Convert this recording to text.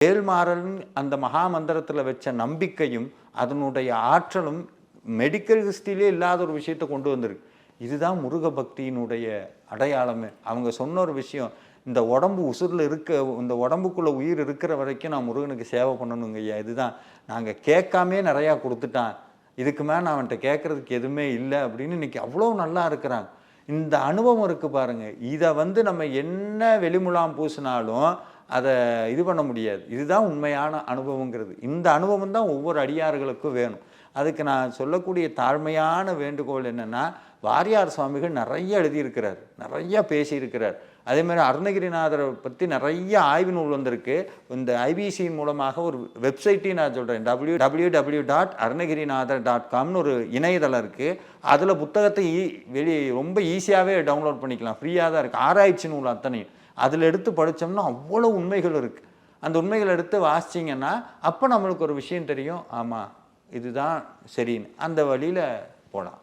வேல்மாறன் அந்த மகா மந்திரத்தில் வச்ச நம்பிக்கையும் அதனுடைய ஆற்றலும் மெடிக்கல் ஹிஸ்ட்ரியிலே இல்லாத ஒரு விஷயத்தை கொண்டு வந்திருக்கு. இதுதான் முருக பக்தியினுடைய அடையாளமே. அவங்க சொன்ன ஒரு விஷயம், இந்த உடம்பு உசுரில் இந்த உடம்புக்குள்ளே உயிர் இருக்கிற வரைக்கும் நான் முருகனுக்கு சேவை பண்ணணுங்க ஐயா. இதுதான் நாங்கள் கேட்காமே நிறையா கொடுத்துட்டான், இதுக்கு மேலே நான் அவன்கிட்ட கேட்குறதுக்கு எதுவுமே இல்லை அப்படின்னு இன்னைக்கு அவ்வளோ நல்லா இருக்கிறாங்க. இந்த அனுபவம் இருக்குது பாருங்கள். இதை நம்ம என்ன வெளிமுலாம் பூசினாலும் அதை இது பண்ண முடியாது. இதுதான் உண்மையான அனுபவங்கிறது. இந்த அனுபவம் தான் ஒவ்வொரு அடியார்களுக்கும் வேணும். அதுக்கு நான் சொல்லக்கூடிய தாழ்மையான வேண்டுகோள் என்னென்னா, வாரியார் சுவாமிகள் நிறைய எழுதியிருக்கிறார், நிறைய பேசியிருக்கிறார். அதேமாதிரி அருணகிரிநாதரை பற்றி நிறைய ஆய்வு நூல் வந்திருக்கு. இந்த ஐபிசி மூலமாக ஒரு வெப்சைட்டையும் நான் சொல்கிறேன், www.arunagirinathar.com ஒரு இணையதளம் இருக்குது. அதில் புத்தகத்தை ரொம்ப ஈஸியாகவே டவுன்லோட் பண்ணிக்கலாம், ஃப்ரீயாக தான் இருக்குது. ஆராய்ச்சி நூல் அத்தனையும் அதில் எடுத்து படித்தோம்னா அவ்வளோ உண்மைகள் இருக்குது. அந்த உண்மைகளை எடுத்து வாசிச்சிங்கன்னா அப்போ நம்மளுக்கு ஒரு விஷயம் தெரியும், ஆமாம் இதுதான் சரின்னு, அந்த வழியில் போகலாம்.